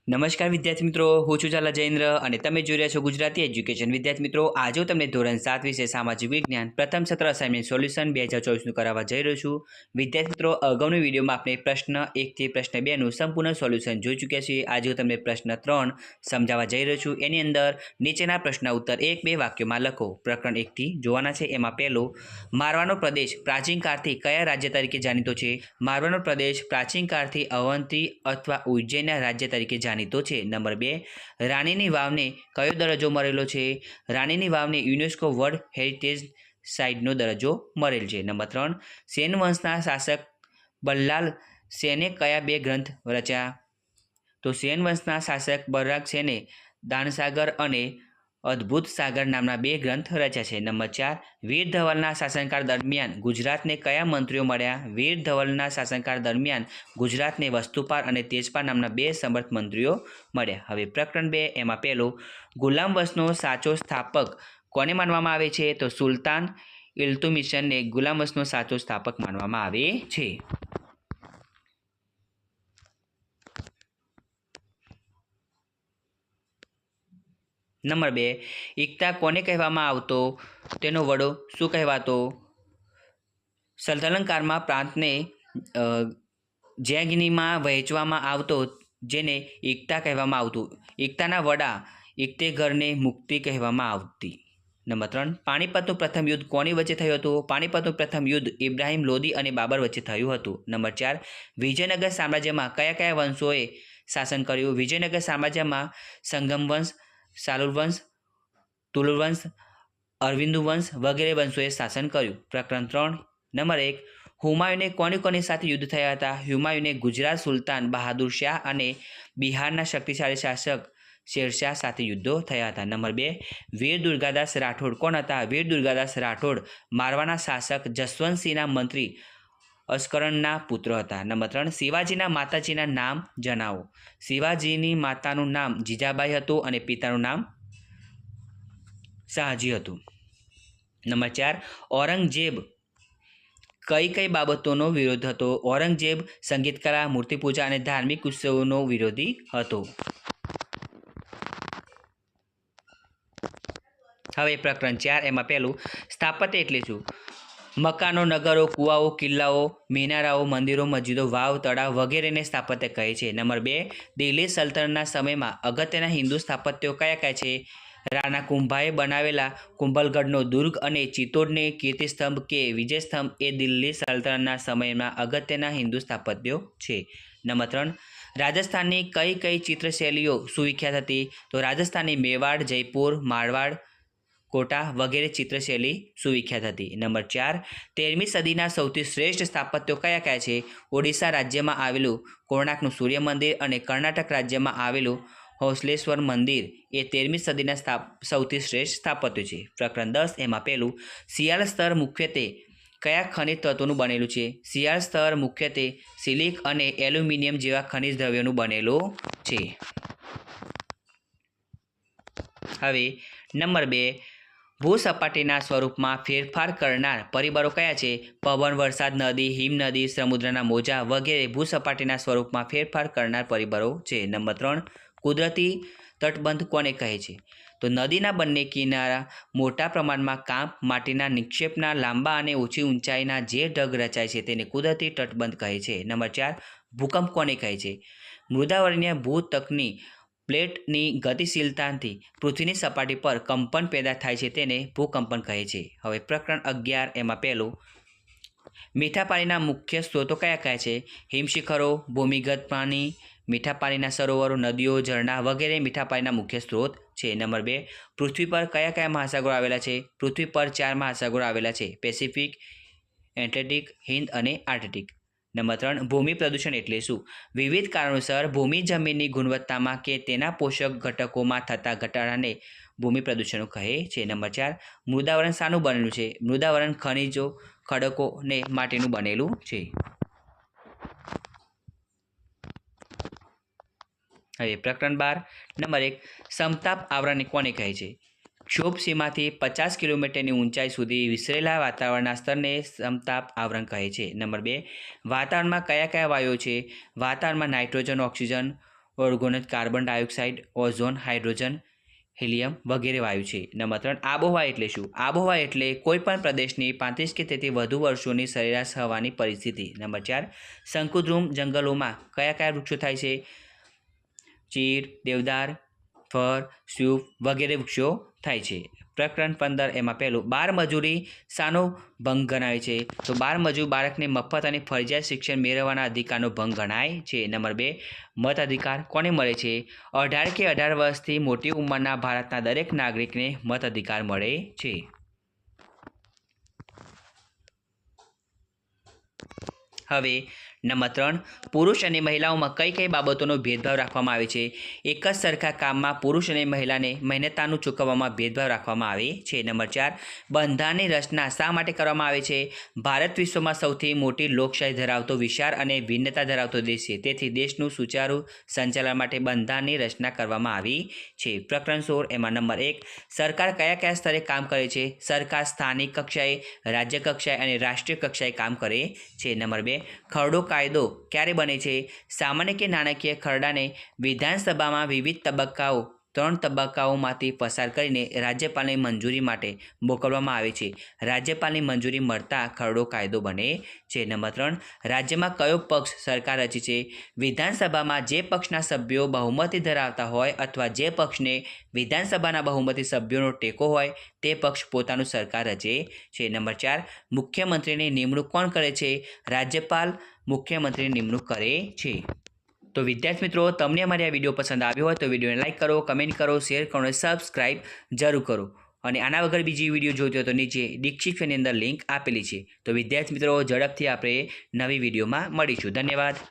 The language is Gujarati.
નમસ્કાર વિદ્યાર્થી મિત્રો, હું છું ઝાલા જયેન્દ્ર અને તમે જોઈ રહ્યા છો ગુજરાતી એજ્યુકેશન. વિદ્યાર્થી મિત્રો, આજે હું તમને ધોરણ 7 વિશે સામાજિક વિજ્ઞાન પ્રથમ સત્ર અસાઇનમેન્ટ સોલ્યુશન 2024નું કરાવવા જઈ રહ્યો છું. વિદ્યાર્થી મિત્રો, અગાઉની વિડીયોમાં આપણે પ્રશ્ન 1 થી પ્રશ્ન 2નું સંપૂર્ણ સોલ્યુશન જોઈ ચૂક્યા છીએ. આજે હું તમને પ્રશ્ન 3 સમજાવવા જઈ રહ્યો છું. એની અંદર નીચેના પ્રશ્નના ઉત્તર 1-2 વાક્યોમાં લખો. પ્રકરણ 1 થી જોવાના છે. એમાં પહેલો, મારવાનો પ્રદેશ પ્રાચીન કાળથી કયા રાજ્ય તરીકે જાણીતો છે? મારવાનો પ્રદેશ પ્રાચીન કાળથી અવંતી અથવા ઉજ્જૈનના રાજ્ય તરીકે જાણીતો છે. નંબર 2, રાણીની વાવને કયો દરજ્જો મળેલો છે? રાણીની વાવને યુનેસ્કો વર્લ્ડ હેરિટેજ સાઇટનો દરજ્જો મળેલ છે. નંબર 3, સેન વંશના શાસક બલ્લાલ સેને કયા 2 ગ્રંથ રચ્યા? તો સેન વંશના શાસક બલરાજ સેને દાનસાગર અને અદ્ભુત સાગર નામના 2 ગ્રંથ રચ્યા છે. નંબર 4, વીર ધવલના શાસનકાળ દરમિયાન ગુજરાતને કયા મંત્રીઓ મળ્યા? વીર ધવલના શાસનકાળ દરમિયાન ગુજરાતને વસ્તુપાલ અને તેજપાલ નામના 2 સમર્થ મંત્રીઓ મળ્યા. હવે પ્રકરણ 2, એમાં પહેલો, ગુલામ વંશનો સાચો સ્થાપક કોને માનવામાં આવે છે? તો સુલતાન ઇલ્તુમિશને ગુલામ વંશનો સાચો સ્થાપક માનવામાં આવે છે. નંબર 2, ઇક્તા કોને કહેવામાં આવતો? તેનો વડો શું કહેવાતો? સલ્તનકાળમાં પ્રાંતને જૈગનીમાં વહેંચવામાં આવતો, જેને ઇક્તા કહેવામાં આવતું. ઇક્તાના વડા ઇક્તેઘરને મુક્તિ કહેવામાં આવતી. નંબર 3, પાણીપતનું પ્રથમ યુદ્ધ કોની વચ્ચે થયું હતું? પાણીપતનું પ્રથમ યુદ્ધ ઇબ્રાહિમ લોદી અને બાબર વચ્ચે થયું હતું. નંબર 4, વિજયનગર સામ્રાજ્યમાં કયા કયા વંશોએ શાસન કર્યું? વિજયનગર સામ્રાજ્યમાં સંગમ વંશ, સાલુર વંશ, તુલુર વંશ, અરવિંદુ વંશ વગેરે વંશોએ શાસન કર્યું. પ્રકરણ 3, નંબર 1, હુમાયુને કોની સાથે યુદ્ધ થયા હતા? હુમાયુને ગુજરાત સુલતાન બહાદુર શાહ અને બિહારના શક્તિશાળી શાસક શેરશાહ સાથે યુદ્ધો થયા હતા. નંબર 2, વીર દુર્ગાદાસ રાઠોડ કોણ હતા? વીર દુર્ગાદાસ રાઠોડ મારવાના શાસક જસવંતસિંહના મંત્રી અસ્કરણના પુત્ર હતા. નંબર 3, શિવાજીના માતાજીના નામ જણાવો. શિવાજીની માતાનું નામ જીજાબાઈ હતું અને પિતાનું નામ શાહજી હતું. નંબર 4, ઔરંગઝેબ કઈ બાબતોનો વિરોધ હતો? ઔરંગઝેબ સંગીતકલા, મૂર્તિપૂજા અને ધાર્મિક ઉત્સવોનો વિરોધી હતો. હવે પ્રકરણ 4, એમાં પહેલું, સ્થાપત્ય એટલે શું? મકાનો, નગરો, કુવાઓ, કિલ્લાઓ, મિનારાઓ, મંદિરો, મસ્જિદો, વાવ, તળાવ વગેરેને સ્થાપત્ય કહે છે. નંબર 2, દિલ્હી સલ્તનતના સમયમાં અગત્યના હિન્દુ સ્થાપત્યો કયા છે? રાણા કુંભાએ બનાવેલા કુંભલગઢનો દુર્ગ અને ચિત્તોડને કીર્તિસ્તંભ કે વિજયસ્તંભ એ દિલ્હી સલ્તનતના સમયમાં અગત્યના હિન્દુ સ્થાપત્યો છે. નંબર 3, રાજસ્થાનની કઈ ચિત્રશૈલીઓ સુવિખ્યાત હતી? તો રાજસ્થાનની મેવાડ, જયપુર, મારવાડ, કોટા વગેરે ચિત્રશૈલી સુવિખ્યાત હતી. નંબર 4, 13મી સદીના સૌથી શ્રેષ્ઠ સ્થાપત્યો કયા છે? ઓડિશા રાજ્યમાં આવેલું કોણાર્કનું સૂર્ય મંદિર અને કર્ણાટક રાજ્યમાં આવેલું હોસલેશ્વર મંદિર એ 13મી સદીના સૌથી શ્રેષ્ઠ સ્થાપત્યો છે. પ્રકરણ 10, એમાં પહેલું, શિયાળ સ્તર મુખ્યત્વે કયા ખનિજ તત્વોનું બનેલું છે? શિયાળ સ્તર મુખ્યત્વે સિલિક અને એલ્યુમિનિયમ જેવા ખનિજ દ્રવ્યોનું બનેલું છે. હવે નંબર 2, ભૂસપાટીના સ્વરૂપમાં ફેરફાર કરનાર પરિબળો કયા છે? પવન, વરસાદ, નદી, હિમનદી, સમુદ્રના મોજા વગેરે ભૂસપાટીના સ્વરૂપમાં ફેરફાર કરનાર પરિબળો છે. નંબર 3, કુદરતી તટબંધ કોને કહે છે? તો નદીના બંને કિનારા મોટા પ્રમાણમાં કાંપ, માટીના નિક્ષેપના લાંબા અને ઓછી ઊંચાઈના જે ઢગ રચાય છે તેને કુદરતી તટબંધ કહે છે. નંબર 4, ભૂકંપ કોને કહે છે? મૃદાવરણીય ભૂતકની પ્લેટની ગતિશીલતાથી પૃથ્વીની સપાટી પર કંપન પેદા થાય છે તેને ભૂકંપન કહે છે. હવે પ્રકરણ 11, એમાં પહેલું, મીઠા પાણીના મુખ્ય સ્ત્રોતો કયા છે? હિમશિખરો, ભૂમિગત પાણી, મીઠા પાણીના સરોવરો, નદીઓ, ઝરણા વગેરે મીઠા પાણીના મુખ્ય સ્ત્રોત છે. નંબર 2, પૃથ્વી પર કયા મહાસાગરો આવેલા છે? પૃથ્વી પર 4 મહાસાગરો આવેલા છે: પેસિફિક, એટલાન્ટિક, હિન્દ અને આર્કટિક. નંબર 3, ભૂમિ પ્રદૂષણ એટલે શું? વિવિધ કારણોસર ભૂમિ જમીનની ગુણવત્તામાં કે તેના પોષક ઘટકોમાં થતા ઘટાડાને ભૂમિ પ્રદૂષણ કહે છે. નંબર 4, મૃદાવરણ શાનું બનેલું છે? મૃદાવરણ ખનિજો, ખડકો ને માટીનું બનેલું છે. હવે પ્રકરણ 12, નંબર 1, સમતાપ આવરણ કોને કહે છે? ક્ષોભ સીમાથી 50 કિલોમીટરની ઊંચાઈ સુધી વિસ્તરેલા વાતાવરણના સ્તરને સમતાપ આવરણ કહે છે. નંબર 2, વાતાવરણમાં કયા વાયુઓ છે? વાતાવરણમાં nitrogen, oxygen, argon, carbon dioxide, ozone, hydrogen, helium વગેરે વાયુ છે. નંબર 3 આબોહવા એટલે શું? આબોહવા એટલે કોઈપણ પ્રદેશની 35 કે તેથી વધુ વર્ષોની સરેરાશ હવાની પરિસ્થિતિ. નંબર 4 શંકુદ્રુમ જંગલોમાં કયા કયા વૃક્ષો થાય છે? ચીર, દેવદાર, ફર, સ્યુફ વગેરે વૃક્ષો થાય છે. પ્રકરણ 15 એમાં પહેલું બાળમજૂરી શાનો ભંગ ગણાય છે? તો બાળમજૂર બાળકને મફત અને ફરજિયાત શિક્ષણ મેળવવાના અધિકારનો ભંગ ગણાય છે. નંબર 2 મત અધિકાર કોને મળે છે? 18 કે 18 વર્ષથી મોટી ઉંમરના ભારતના દરેક નાગરિકને મત અધિકાર મળે છે. હવે નંબર 3 પુરુષ અને મહિલાઓમાં કઈ કઈ બાબતોનો ભેદભાવ રાખવામાં આવે છે? એક જ સરખા કામમાં પુરુષ અને મહિલાને મહેનતાનું ચૂકવવામાં ભેદભાવ રાખવામાં આવે છે. નંબર 4 બંધારણની રચના શા માટે કરવામાં આવે છે? ભારત વિશ્વમાં સૌથી મોટી લોકશાહી ધરાવતો વિશાળ અને ભિન્નતા ધરાવતો દેશ છે, તેથી દેશનું સુચારુ સંચાલન માટે બંધારણની રચના કરવામાં આવી છે. પ્રકરણ 16 એમાં નંબર 1 સરકાર કયા કયા સ્તરે કામ કરે છે? સરકાર સ્થાનિક કક્ષાએ, રાજ્ય કક્ષાએ અને રાષ્ટ્રીય કક્ષાએ કામ કરે છે. નંબર 2 ખરડો કાયદો ક્યારે બને છે? સામાન્ય કે નાણાકીય ખરડાને વિધાનસભામાં વિવિધ તબક્કાઓ 3 તબક્કાઓમાંથી પસાર કરીને રાજ્યપાલની મંજૂરી માટે મોકલવામાં આવે છે. રાજ્યપાલની મંજૂરી મળતા ખરડો કાયદો બને છે. નંબર 3 રાજ્યમાં કયો પક્ષ સરકાર રચે છે? વિધાનસભામાં જે પક્ષના સભ્યો બહુમતી ધરાવતા હોય અથવા જે પક્ષને વિધાનસભાના બહુમતી સભ્યોનો ટેકો હોય તે પક્ષ પોતાનું સરકાર રચે છે. નંબર 4 મુખ્યમંત્રીની નિમણૂક કોણ કરે છે? રાજ્યપાલ મુખ્યમંત્રીની નિમણૂક કરે છે. તો વિદ્યાર્થી મિત્રો, તમને અમારી આ વિડીયો પસંદ આવ્યો હોય તો વિડીયોને લાઇક કરો, કમેન્ટ કરો, શેર કરો અને સબસ્ક્રાઇબ જરૂર કરો. અને આના વગર બીજી વિડીયો જોઈતી હોય તો નીચે ડિસ્ક્રિપ્શનની અંદર લિંક આપેલી છે. તો વિદ્યાર્થી મિત્રો, ઝડપથી આપણે નવી વિડીયોમાં મળીશું. ધન્યવાદ.